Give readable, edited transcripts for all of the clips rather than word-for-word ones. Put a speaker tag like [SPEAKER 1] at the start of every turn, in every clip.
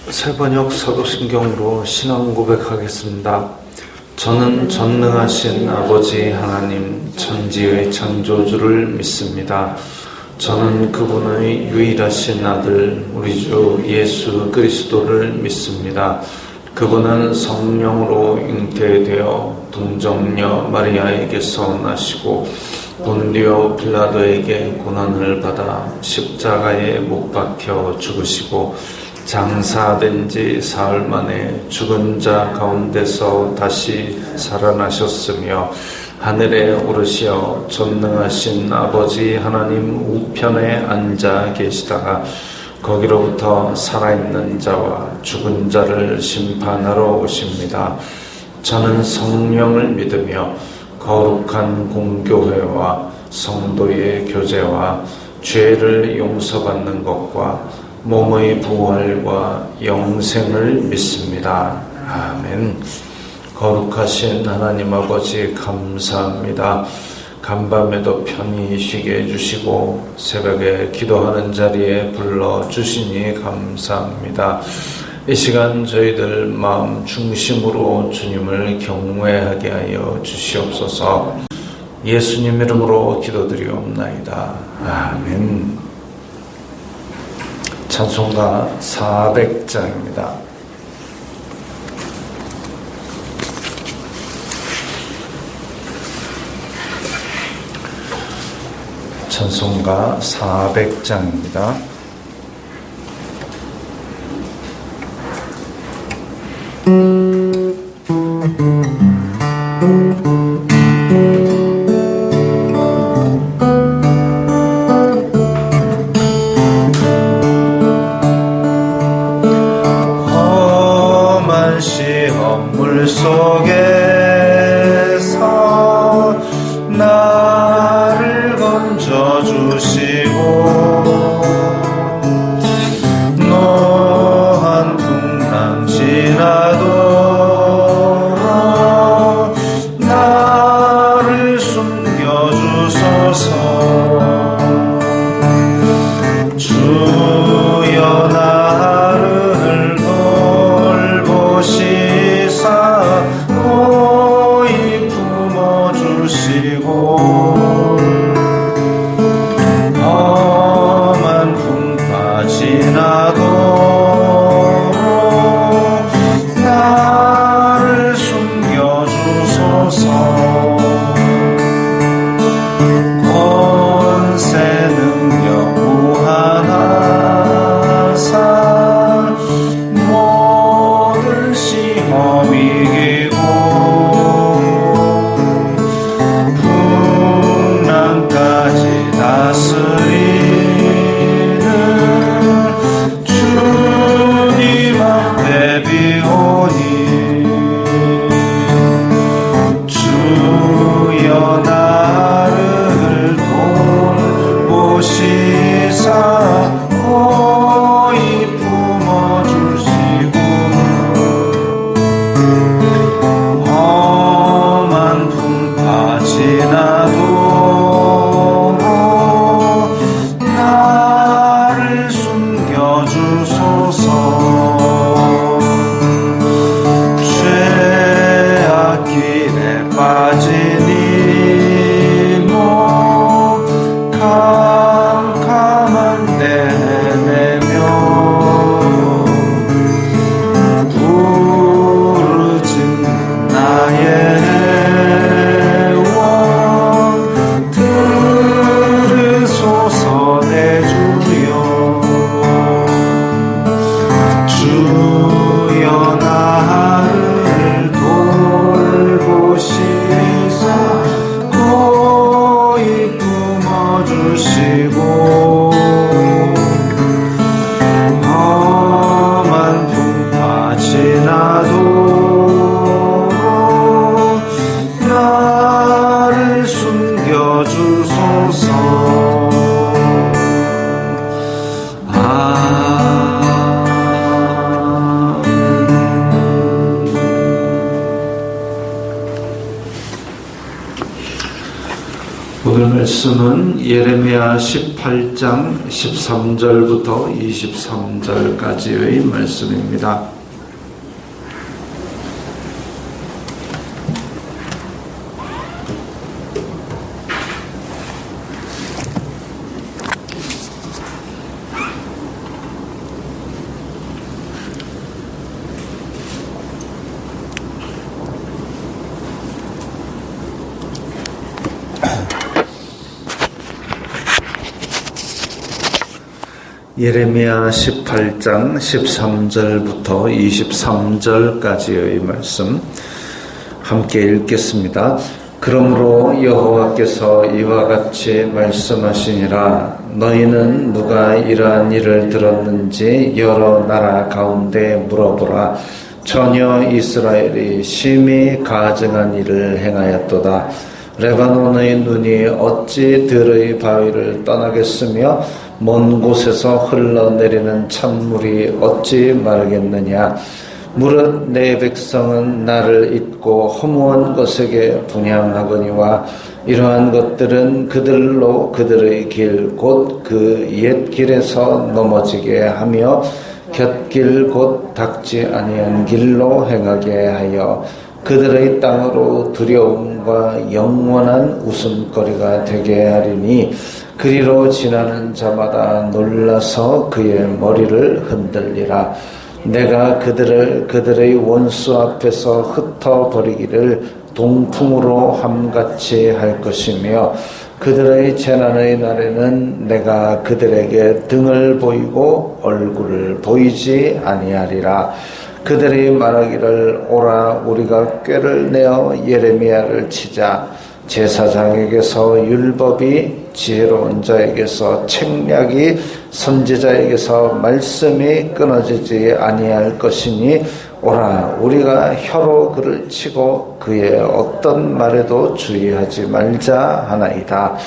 [SPEAKER 1] 새번역 사도신경으로 신앙 고백하겠습니다. 저는 전능하신 아버지 하나님 천지의 창조주를 믿습니다. 저는 그분의 유일하신 아들 우리 주 예수 그리스도를 믿습니다. 그분은 성령으로 잉태되어 동정녀 마리아에게서 나시고 본디오 빌라도에게 고난을 받아 십자가에 못 박혀 죽으시고 장사된 지 사흘 만에 죽은 자 가운데서 다시 살아나셨으며 하늘에 오르시어 전능하신 아버지 하나님 우편에 앉아 계시다가 거기로부터 살아있는 자와 죽은 자를 심판하러 오십니다. 저는 성령을 믿으며 거룩한 공교회와 성도의 교제와 죄를 용서받는 것과 몸의 부활과 영생을 믿습니다. 아멘. 거룩하신 하나님 아버지 감사합니다. 간밤에도 편히 쉬게 해주시고 새벽에 기도하는 자리에 불러주시니 감사합니다. 이 시간 저희들 마음 중심으로 주님을 경외하게 하여 주시옵소서. 예수님 이름으로 기도드리옵나이다. 아멘. 찬송가 400장입니다. 찬송가 400장입니다.
[SPEAKER 2] 험한 시험물 속에서 나를 건져주시고 노한 풍랑 지나도 나를 숨겨주소서. 주여 나를 돌보시사 고이 품어주시고 험한 풍파 지나도 나를 숨겨주소서. 권세 능력 무한하사 모든 시험 이기고 풍랑까지 다스리는 주님 앞에 비오니 주여 나를 돌보시사 고이 품어주시고 험한 풍파 지나도 나를 숨겨주소서. 죄악 길에 빠지니 뭐 캄캄한 데 헤매며 부르짖는 나의 애원 들으소서 내 주여. 주여 나를 돌보시사 고이 품어주시고
[SPEAKER 1] 말씀은 예레미야 18장 13절부터 23절까지의 말씀입니다. 예레미야 18장 13절부터 23절까지의 말씀 함께 읽겠습니다. 그러므로 여호와께서 이와 같이 말씀하시니라. 너희는 누가 이러한 일을 들었는지 여러 나라 가운데 물어보라. 전혀 이스라엘이 심히 가증한 일을 행하였도다. 레바논의 눈이 어찌 들의 바위를 떠나겠으며 먼 곳에서 흘러내리는 찬물이 어찌 마르겠느냐. 무릇 내 백성은 나를 잊고 허무한 것에게 분향하거니와 이러한 것들은 그들로 그들의 길 곧 그 옛 길에서 넘어지게 하며 곁길 곧 닦지 아니한 길로 행하게 하여 그들의 땅으로 두려움과 영원한 웃음거리가 되게 하리니 그리로 지나는 자마다 놀라서 그의 머리를 흔들리라. 내가 그들을 그들의 원수 앞에서 흩어버리기를 동풍으로 함같이 할 것이며 그들의 재난의 날에는 내가 그들에게 등을 보이고 얼굴을 보이지 아니하리라. 그들이 말하기를 오라 우리가 꾀를 내어 예레미야를 치자. 제사장에게서 율법이 지혜로운 자에게서 책략이 선지자에게서 말씀이 끊어지지 아니할 것이니 오라 우리가 혀로 그를 치고 그의 어떤 말에도 주의하지 말자 하나이다.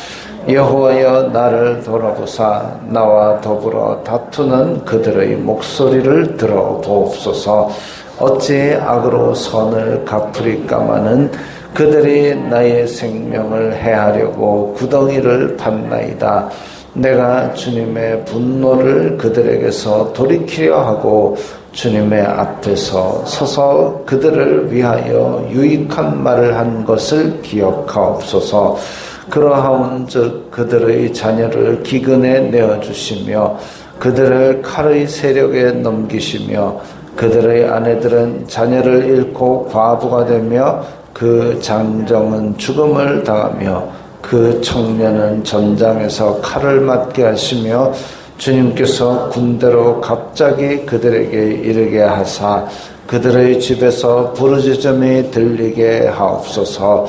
[SPEAKER 1] 여호와여 나를 돌아보사 나와 더불어 다투는 그들의 목소리를 들어보옵소서. 어찌 악으로 선을 갚으리까마는 그들이 나의 생명을 해하려고 구덩이를 팠나이다. 내가 주님의 분노를 그들에게서 돌이키려 하고 주님의 앞에서 서서 그들을 위하여 유익한 말을 한 것을 기억하옵소서. 그러하온즉 그들의 자녀를 기근에 내어주시며 그들을 칼의 세력에 넘기시며 그들의 아내들은 자녀를 잃고 과부가 되며 그 장정은 죽음을 당하며 그 청년은 전장에서 칼을 맞게 하시며 주님께서 군대로 갑자기 그들에게 이르게 하사 그들의 집에서 부르짖음이 들리게 하옵소서.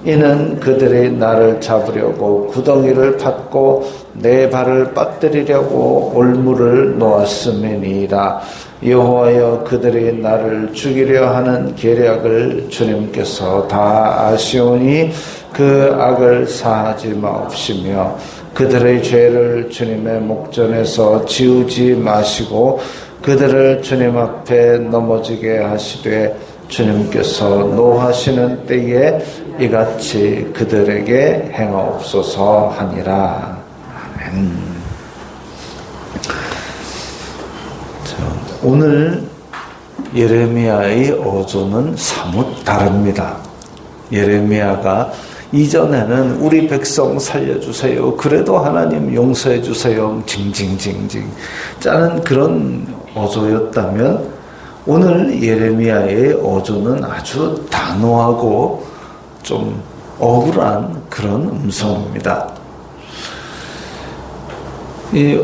[SPEAKER 1] 이는 그들이 나를 잡으려고 구덩이를 팠고 내 발을 빠뜨리려고 올무를 놓았음이니이다. 여호와여 그들이 나를 죽이려 하는 계략을 주님께서 다 아시오니 그 악을 사하지 마옵시며 그들의 죄를 주님의 목전에서 지우지 마시고 그들을 주님 앞에 넘어지게 하시되 주님께서 노하시는 때에 이같이 그들에게 행하옵소서 하니라. 아멘. 오늘 예레미야의 어조는 사뭇 다릅니다. 예레미야가 이전에는 우리 백성 살려주세요. 그래도 하나님 용서해 주세요. 징징징징 짜는 그런 어조였다면 오늘 예레미야의 어조는 아주 단호하고 좀 억울한 그런 음성입니다.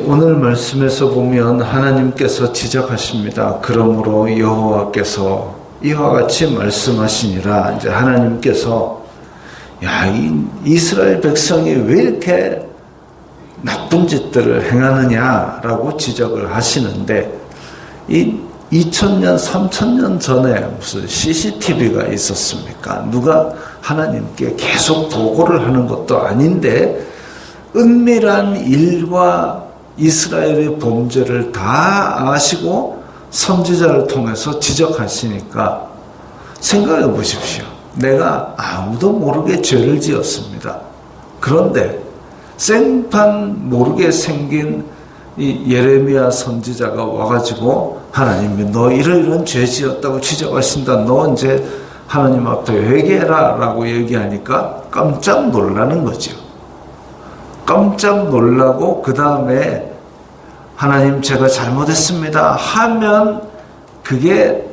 [SPEAKER 1] 오늘 말씀에서 보면 하나님께서 지적하십니다. 그러므로 여호와께서 이와 같이 말씀하시니라. 이제 하나님께서 이스라엘 백성이 왜 이렇게 나쁜 짓들을 행하느냐라고 지적을 하시는데 2000년, 3000년 전에 무슨 CCTV가 있었습니까? 누가 하나님께 계속 보고를 하는 것도 아닌데 은밀한 일과 이스라엘의 범죄를 다 아시고 선지자를 통해서 지적하시니까 생각해 보십시오. 내가 아무도 모르게 죄를 지었습니다. 그런데 생판 모르게 생긴 이 예레미야 선지자가 와가지고 하나님이 너 이런 죄 지었다고 지적하신다. 너 이제 하나님 앞에 회개해라 라고 얘기하니까 깜짝 놀라는 거죠. 깜짝 놀라고 그 다음에 하나님 제가 잘못했습니다 하면 그게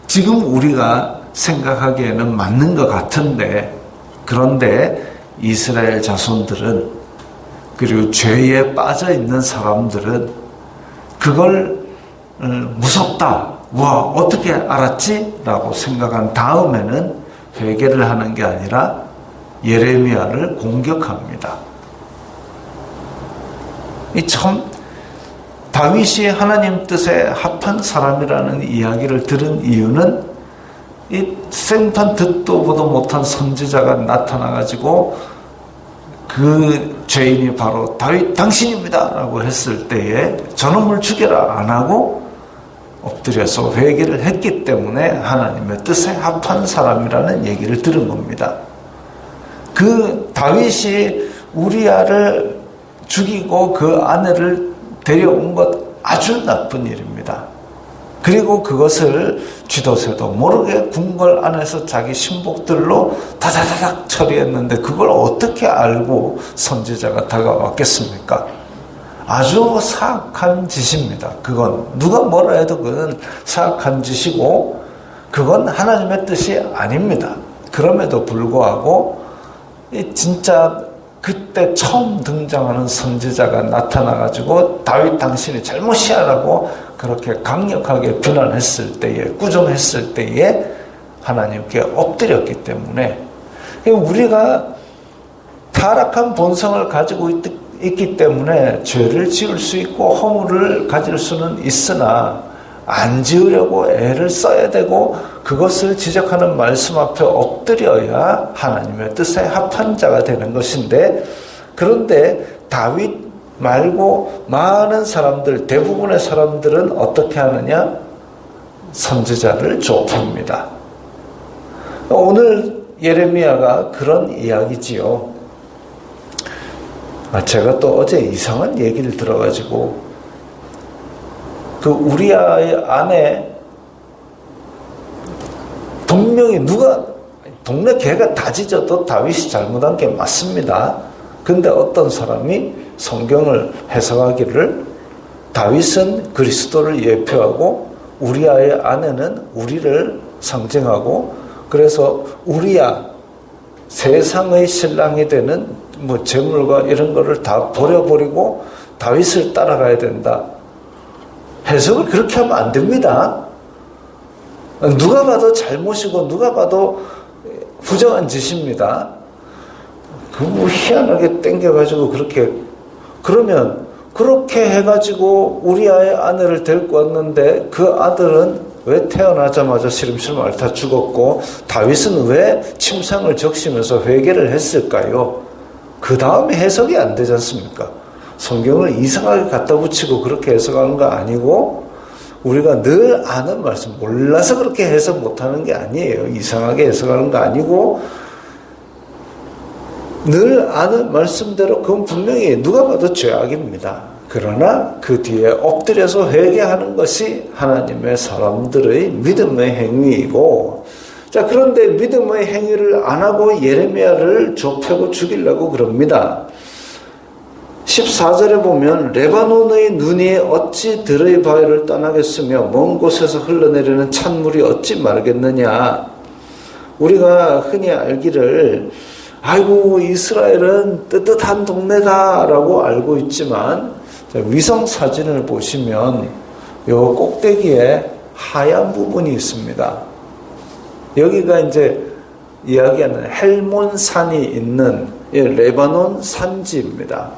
[SPEAKER 1] 지금 우리가 생각하기에는 맞는 것 같은데, 그런데 이스라엘 자손들은, 그리고 죄에 빠져 있는 사람들은 그걸 무섭다, 와 어떻게 알았지? 라고 생각한 다음에는 회개를 하는 게 아니라 예레미야를 공격합니다. 이 참 다윗이 하나님 뜻에 합한 사람이라는 이야기를 들은 이유는 이 생판 듣도 보도 못한 선지자가 나타나가지고 그 죄인이 바로 다윗 당신입니다 라고 했을 때에 저놈을 죽여라 안 하고 엎드려서 회개를 했기 때문에 하나님의 뜻에 합한 사람이라는 얘기를 들은 겁니다. 그 다윗이 우리아를 죽이고 그 아내를 데려온 것 아주 나쁜 일입니다. 그리고 그것을 쥐도새도 모르게 궁궐 안에서 자기 신복들로 다다다닥 처리했는데 그걸 어떻게 알고 선지자가 다가왔겠습니까? 아주 사악한 짓입니다. 그건 누가 뭐라 해도 그건 사악한 짓이고 그건 하나님의 뜻이 아닙니다. 그럼에도 불구하고 진짜 그때 처음 등장하는 선지자가 나타나가지고 다윗 당신이 잘못이야라고 그렇게 강력하게 비난했을 때에, 꾸중했을 때에 하나님께 엎드렸기 때문에 우리가 타락한 본성을 가지고 있기 때문에 죄를 지을 수 있고 허물을 가질 수는 있으나 안 지으려고 애를 써야 되고 그것을 지적하는 말씀 앞에 엎드려야 하나님의 뜻에 합한 자가 되는 것인데, 그런데 다윗 말고 많은 사람들, 대부분의 사람들은 어떻게 하느냐? 선지자를 좁힙니다. 오늘 예레미야가 그런 이야기지요. 제가 또 어제 이상한 얘기를 들어가지고 그 우리아의 아내 분명히 누가 동네 개가 다 짖어도 다윗이 잘못한 게 맞습니다. 근데 어떤 사람이 성경을 해석하기를 다윗은 그리스도를 예표하고 우리아의 아내는 우리를 상징하고 그래서 우리아 세상의 신랑이 되는 뭐 재물과 이런 거를 다 버려버리고 다윗을 따라가야 된다. 해석을 그렇게 하면 안 됩니다. 누가 봐도 잘못이고 누가 봐도 부정한 짓입니다. 그거 희한하게 땡겨가지고 그러면 그렇게 해가지고 우리아의 아내를 데리고 왔는데 그 아들은 왜 태어나자마자 시름시름 앓다 죽었고 다윗은 왜 침상을 적시면서 회개를 했을까요? 그 다음에 해석이 안 되지 않습니까? 성경을 이상하게 갖다 붙이고 그렇게 해석하는 거 아니고 우리가 늘 아는 말씀, 몰라서 그렇게 해석 못하는 게 아니에요. 이상하게 해석하는 거 아니고 늘 아는 말씀대로 그건 분명히 누가 봐도 죄악입니다. 그러나 그 뒤에 엎드려서 회개하는 것이 하나님의 사람들의 믿음의 행위이고, 자, 그런데 믿음의 행위를 안 하고 예레미야를 좁혀고 죽이려고 그럽니다. 14절에 보면 레바논의 눈이 어찌 들의 바위를 떠나겠으며 먼 곳에서 흘러내리는 찬물이 어찌 마르겠느냐. 우리가 흔히 알기를 아이고 이스라엘은 뜨뜻한 동네다라고 알고 있지만 위성 사진을 보시면 요 꼭대기에 하얀 부분이 있습니다. 여기가 이제 이야기하는 헬몬산이 있는 레바논 산지입니다.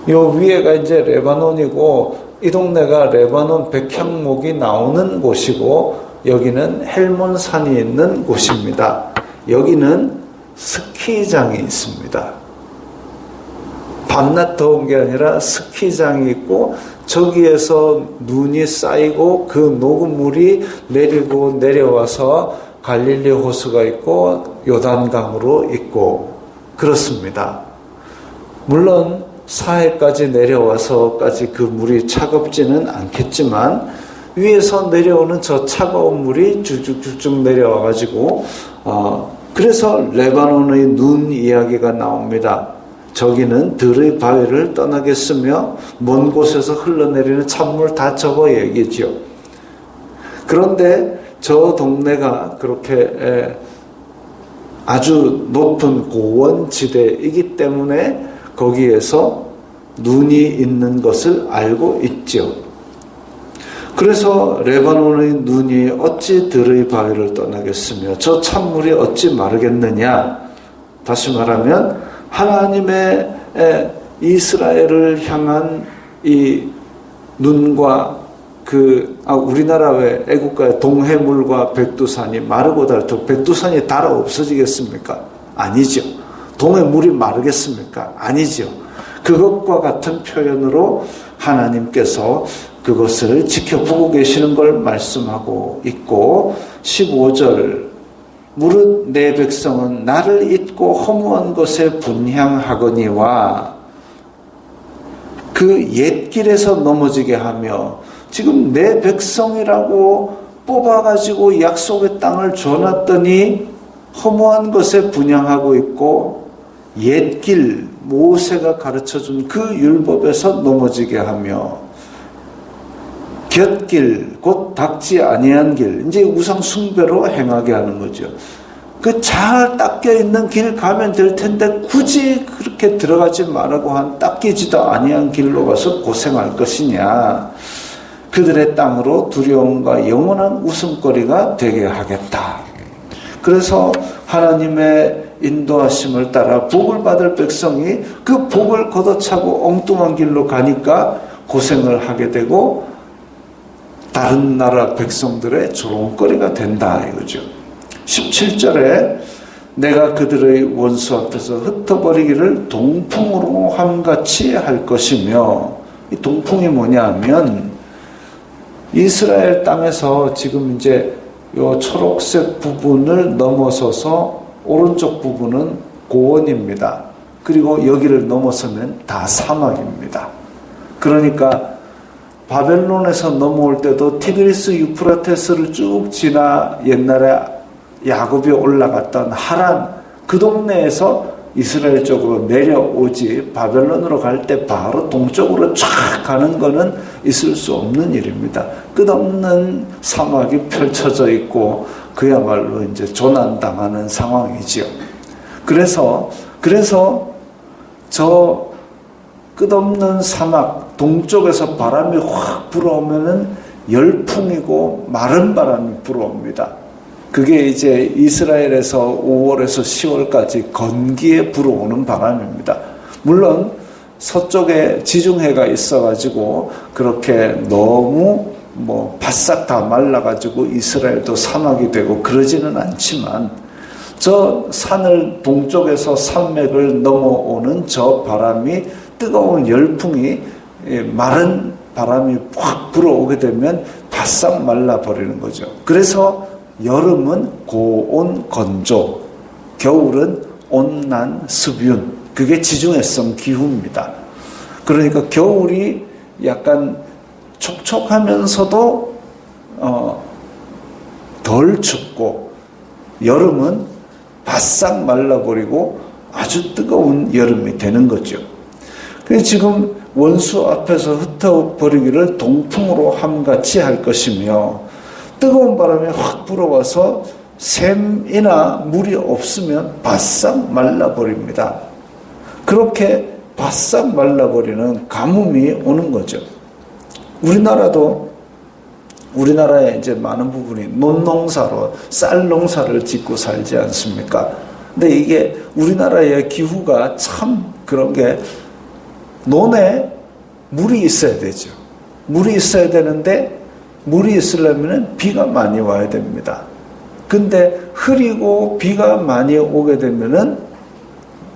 [SPEAKER 1] 요 위에가 이제 레바논이고 이 동네가 레바논 백향목이 나오는 곳이고 여기는 헬몬산이 있는 곳입니다. 여기는 스키장이 있습니다. 밤낮 더운 게 아니라 스키장이 있고 저기에서 눈이 쌓이고 그 녹음물이 내리고 내려와서 갈릴리 호수가 있고 요단강으로 있고 그렇습니다. 물론 사해까지 내려와서까지 그 물이 차갑지는 않겠지만 위에서 내려오는 저 차가운 물이 쭉쭉쭉쭉 내려와 가지고 그래서 레바논의 눈 이야기가 나옵니다. 저기는 들의 바위를 떠나겠으며 먼 곳에서 흘러내리는 찬물 다 저거 얘기죠. 그런데 저 동네가 그렇게 아주 높은 고원지대이기 때문에 거기에서 눈이 있는 것을 알고 있죠. 그래서 레바논의 눈이 어찌 들의 바위를 떠나겠으며 저 찬물이 어찌 마르겠느냐. 다시 말하면 하나님의 이스라엘을 향한 이 눈과 우리나라 왜 애국가의 동해물과 백두산이 마르고 닳도록 백두산이 닳아 없어지겠습니까? 아니죠. 동해물이 마르겠습니까? 아니죠. 그것과 같은 표현으로 하나님께서 그것을 지켜보고 계시는 걸 말씀하고 있고 15절 무릇 내 백성은 나를 잊고 허무한 것에 분향하거니와 그 옛 길에서 넘어지게 하며 지금 내 백성이라고 뽑아가지고 약속의 땅을 줘놨더니 허무한 것에 분향하고 있고 옛길 모세가 가르쳐준 그 율법에서 넘어지게 하며 곁길 곧 닦지 아니한 길 이제 우상 숭배로 행하게 하는 거죠. 그 잘 닦여 있는 길 가면 될 텐데 굳이 그렇게 들어가지 말라고 한 닦이지도 아니한 길로 가서 고생할 것이냐. 그들의 땅으로 두려움과 영원한 웃음거리가 되게 하겠다. 그래서 하나님의 인도하심을 따라 복을 받을 백성이 그 복을 걷어차고 엉뚱한 길로 가니까 고생을 하게 되고 다른 나라 백성들의 조롱거리가 된다 이거죠. 17절에 내가 그들의 원수 앞에서 흩어버리기를 동풍으로 함같이 할 것이며 이 동풍이 뭐냐 하면 이스라엘 땅에서 지금 이제 요 초록색 부분을 넘어서서 오른쪽 부분은 고원입니다. 그리고 여기를 넘어서면 다 사막입니다. 그러니까 바벨론에서 넘어올 때도 티그리스 유프라테스를 쭉 지나 옛날에 야곱이 올라갔던 하란 그 동네에서 이스라엘 쪽으로 내려오지 바벨론으로 갈 때 바로 동쪽으로 쫙 가는 거는 있을 수 없는 일입니다. 끝없는 사막이 펼쳐져 있고 그야말로 이제 조난당하는 상황이지요. 그래서 저 끝없는 사막 동쪽에서 바람이 확 불어오면은 열풍이고 마른 바람이 불어옵니다. 그게 이제 이스라엘에서 5월에서 10월까지 건기에 불어오는 바람입니다. 물론 서쪽에 지중해가 있어가지고 그렇게 너무 바싹 다 말라가지고 이스라엘도 사막이 되고 그러지는 않지만 저 산을 동쪽에서 산맥을 넘어오는 저 바람이 뜨거운 열풍이 마른 바람이 확 불어오게 되면 바싹 말라버리는 거죠. 그래서 여름은 고온 건조, 겨울은 온난 습윤. 그게 지중해성 기후입니다. 그러니까 겨울이 약간 촉촉하면서도 덜 춥고 여름은 바싹 말라버리고 아주 뜨거운 여름이 되는 거죠. 그래서 지금 원수 앞에서 흩어버리기를 동풍으로 함같이 할 것이며 뜨거운 바람이 확 불어와서 샘이나 물이 없으면 바싹 말라버립니다. 그렇게 바싹 말라버리는 가뭄이 오는 거죠. 우리나라에 이제 많은 부분이 논농사로 쌀 농사를 짓고 살지 않습니까? 근데 이게 우리나라의 기후가 참 그런 게 논에 물이 있어야 되죠. 물이 있어야 되는데 물이 있으려면 비가 많이 와야 됩니다. 근데 흐리고 비가 많이 오게 되면은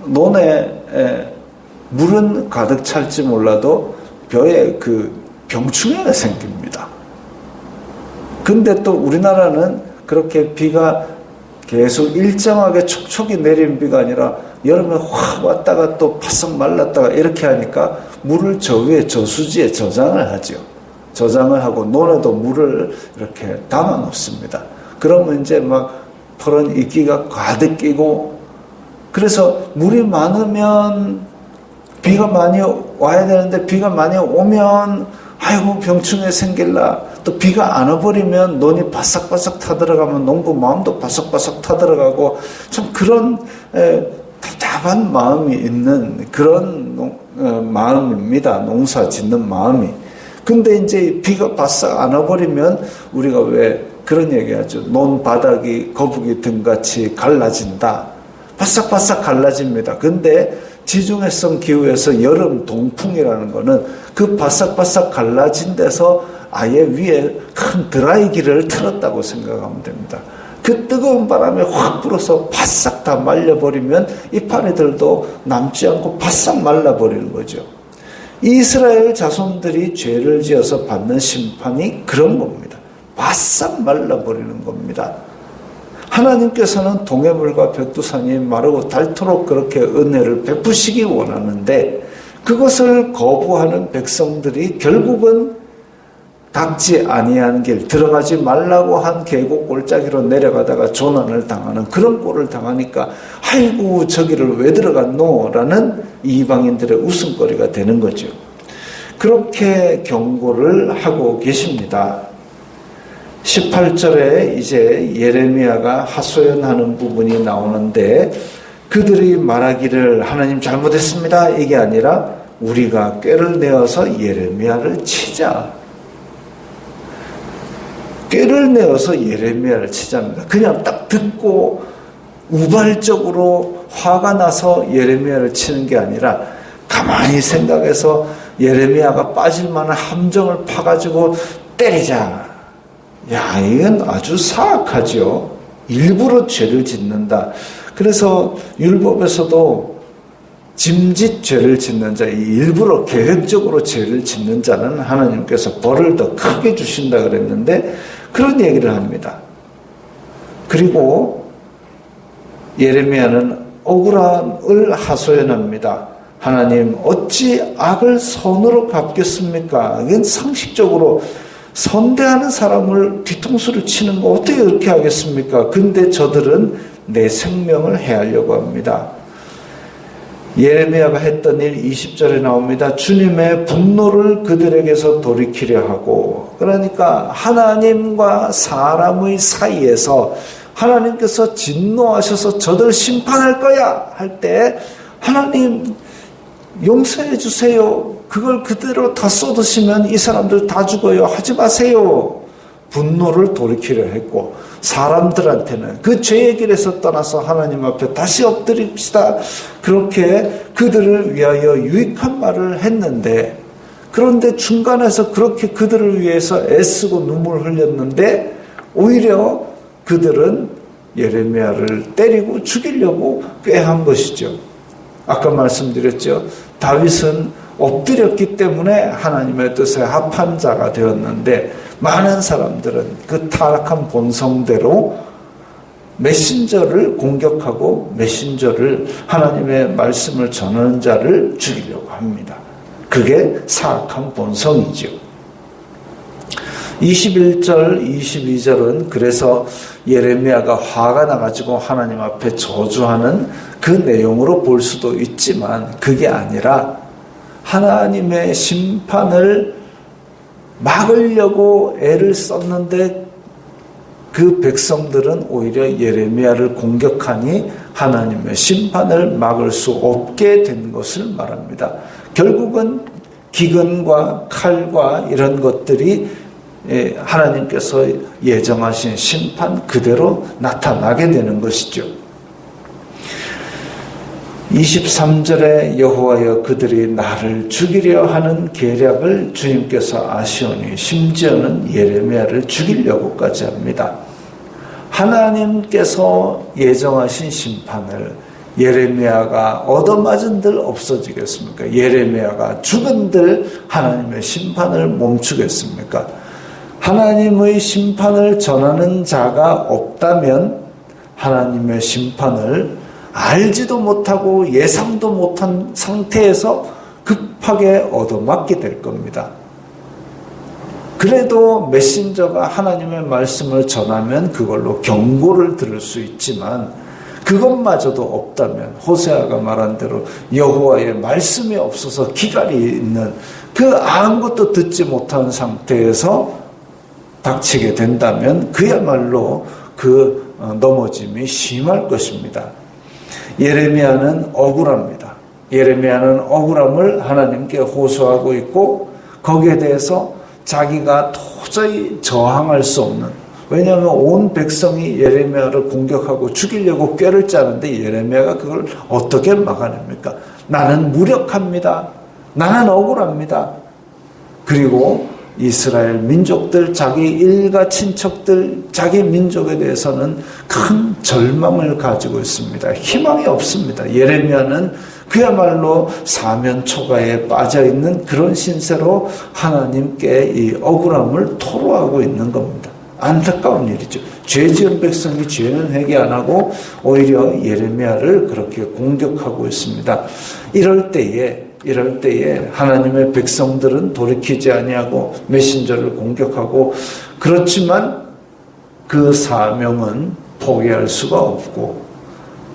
[SPEAKER 1] 논에 물은 가득 찰지 몰라도 벼에 그 병충해가 생깁니다. 근데 또 우리나라는 그렇게 비가 계속 일정하게 촉촉이 내리는 비가 아니라 여름에 확 왔다가 또 바싹 말랐다가 이렇게 하니까 물을 저 위에 저수지에 저장을 하죠. 저장을 하고 논에도 물을 이렇게 담아 놓습니다. 그러면 이제 막 푸른 이끼가 가득 끼고, 그래서 물이 많으면 비가 많이 와야 되는데 비가 많이 오면 아이고 병충해 생길라. 또 비가 안 와버리면 논이 바싹바싹 타들어가면 농부 마음도 바싹바싹 타들어가고, 좀 그런 답답한 마음이 있는 그런 마음입니다. 농사 짓는 마음이. 근데 이제 비가 바싹 안 와버리면 우리가 왜 그런 얘기하죠. 논 바닥이 거북이 등같이 갈라진다. 바싹바싹 갈라집니다. 근데 지중해성 기후에서 여름 동풍이라는 거는 그 바싹바싹 갈라진 데서 아예 위에 큰 드라이기를 틀었다고 생각하면 됩니다. 그 뜨거운 바람에 확 불어서 바싹 다 말려버리면 이파리들도 남지 않고 바싹 말라버리는 거죠. 이스라엘 자손들이 죄를 지어서 받는 심판이 그런 겁니다. 바싹 말라버리는 겁니다. 하나님께서는 동해물과 백두산이 마르고 닳도록 그렇게 은혜를 베푸시기 원하는데, 그것을 거부하는 백성들이 결국은 닥지 아니한 길, 들어가지 말라고 한 계곡 골짜기로 내려가다가 조난을 당하는 그런 꼴을 당하니까 아이고 저기를 왜 들어갔노? 라는 이방인들의 웃음거리가 되는 거죠. 그렇게 경고를 하고 계십니다. 18절에 이제 예레미야가 하소연하는 부분이 나오는데, 그들이 말하기를 하나님 잘못했습니다 이게 아니라 우리가 꾀를 내어서 예레미야를 치자. 꾀를 내어서 예레미야를 치자입니다. 그냥 딱 듣고 우발적으로 화가 나서 예레미야를 치는 게 아니라 가만히 생각해서 예레미야가 빠질 만한 함정을 파가지고 때리자. 야, 이건 아주 사악하죠. 일부러 죄를 짓는다. 그래서 율법에서도 짐짓 죄를 짓는 자, 일부러 계획적으로 죄를 짓는 자는 하나님께서 벌을 더 크게 주신다 그랬는데 그런 얘기를 합니다. 그리고 예레미야는 억울함을 하소연합니다. 하나님 어찌 악을 선으로 갚겠습니까? 이건 상식적으로 선대하는 사람을 뒤통수를 치는 거 어떻게 그렇게 하겠습니까? 근데 저들은 내 생명을 해하려고 합니다. 예레미야가 했던 일 20절에 나옵니다. 주님의 분노를 그들에게서 돌이키려 하고, 그러니까 하나님과 사람의 사이에서 하나님께서 진노하셔서 저들 심판할 거야 할 때 하나님 용서해 주세요. 그걸 그대로 다 쏟으시면 이 사람들 다 죽어요. 하지 마세요. 분노를 돌이키려 했고, 사람들한테는 그 죄의 길에서 떠나서 하나님 앞에 다시 엎드립시다. 그렇게 그들을 위하여 유익한 말을 했는데, 그런데 중간에서 그렇게 그들을 위해서 애쓰고 눈물을 흘렸는데 오히려 그들은 예레미야를 때리고 죽이려고 꾀한 것이죠. 아까 말씀드렸죠. 다윗은 엎드렸기 때문에 하나님의 뜻에 합한 자가 되었는데, 많은 사람들은 그 타락한 본성대로 메신저를 공격하고 메신저를 하나님의 말씀을 전하는 자를 죽이려고 합니다. 그게 사악한 본성이죠. 21절, 22절은 그래서 예레미야가 화가 나가지고 하나님 앞에 저주하는 그 내용으로 볼 수도 있지만 그게 아니라 하나님의 심판을 막으려고 애를 썼는데 그 백성들은 오히려 예레미야를 공격하니 하나님의 심판을 막을 수 없게 된 것을 말합니다. 결국은 기근과 칼과 이런 것들이 하나님께서 예정하신 심판 그대로 나타나게 되는 것이죠. 23절에 여호와여 그들이 나를 죽이려 하는 계략을 주님께서 아시오니 심지어는 예레미야를 죽이려고까지 합니다. 하나님께서 예정하신 심판을 예레미야가 얻어맞은들 없어지겠습니까? 예레미야가 죽은들 하나님의 심판을 멈추겠습니까? 하나님의 심판을 전하는 자가 없다면 하나님의 심판을 알지도 못하고 예상도 못한 상태에서 급하게 얻어맞게 될 겁니다. 그래도 메신저가 하나님의 말씀을 전하면 그걸로 경고를 들을 수 있지만 그것마저도 없다면 호세아가 말한 대로 여호와의 말씀이 없어서 기갈이 있는 그 아무것도 듣지 못한 상태에서 닥치게 된다면 그야말로 그 넘어짐이 심할 것입니다. 예레미야는 억울합니다. 예레미야는 억울함을 하나님께 호소하고 있고 거기에 대해서 자기가 도저히 저항할 수 없는, 왜냐하면 온 백성이 예레미야를 공격하고 죽이려고 꾀를 짜는데 예레미야가 그걸 어떻게 막아냅니까? 나는 무력합니다. 나는 억울합니다. 그리고 이스라엘 민족들, 자기 일가 친척들, 자기 민족에 대해서는 큰 절망을 가지고 있습니다. 희망이 없습니다. 예레미야는 그야말로 사면초가에 빠져있는 그런 신세로 하나님께 이 억울함을 토로하고 있는 겁니다. 안타까운 일이죠. 죄 지은 백성이 죄는 회개 안 하고 오히려 예레미야를 그렇게 공격하고 있습니다. 이럴 때에 하나님의 백성들은 돌이키지 아니하고 메신저를 공격하고, 그렇지만 그 사명은 포기할 수가 없고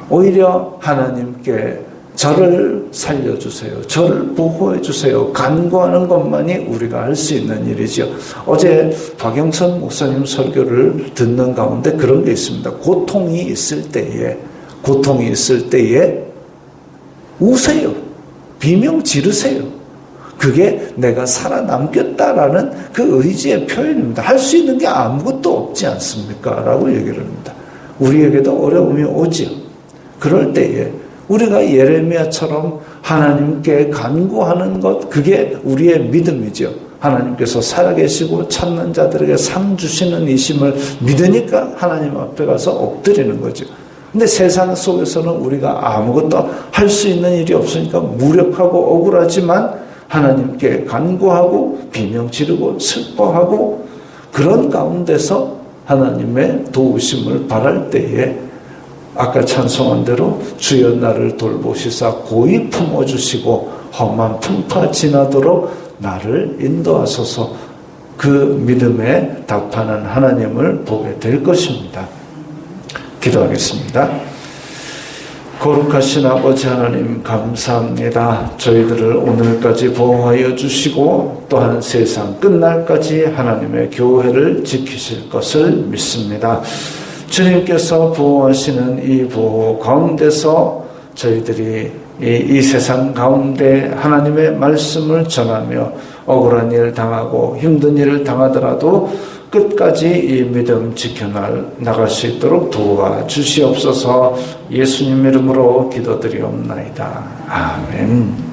[SPEAKER 1] 오히려 하나님께 저를 살려주세요, 저를 보호해주세요 간구하는 것만이 우리가 할 수 있는 일이죠. 어제 박영선 목사님 설교를 듣는 가운데 그런 게 있습니다. 고통이 있을 때에 우세요. 비명 지르세요. 그게 내가 살아남겠다라는 그 의지의 표현입니다. 할 수 있는 게 아무것도 없지 않습니까? 라고 얘기를 합니다. 우리에게도 어려움이 오지요. 그럴 때에 우리가 예레미야처럼 하나님께 간구하는 것, 그게 우리의 믿음이죠. 하나님께서 살아계시고 찾는 자들에게 상 주시는 이심을 믿으니까 하나님 앞에 가서 엎드리는 거죠. 근데 세상 속에서는 우리가 아무것도 할 수 있는 일이 없으니까 무력하고 억울하지만 하나님께 간구하고 비명 지르고 슬퍼하고 그런 가운데서 하나님의 도우심을 바랄 때에 아까 찬송한 대로 주여 나를 돌보시사 고이 품어주시고 험한 풍파 지나도록 나를 인도하소서, 그 믿음에 답하는 하나님을 보게 될 것입니다. 기도하겠습니다. 거룩하신 아버지 하나님, 감사합니다. 저희들을 오늘까지 보호하여 주시고 또한 세상 끝날까지 하나님의 교회를 지키실 것을 믿습니다. 주님께서 보호하시는 이 보호 가운데서 저희들이 이 세상 가운데 하나님의 말씀을 전하며 억울한 일 당하고 힘든 일을 당하더라도 끝까지 이 믿음 지켜나갈 수 있도록 도와주시옵소서. 예수님 이름으로 기도드리옵나이다. 아멘.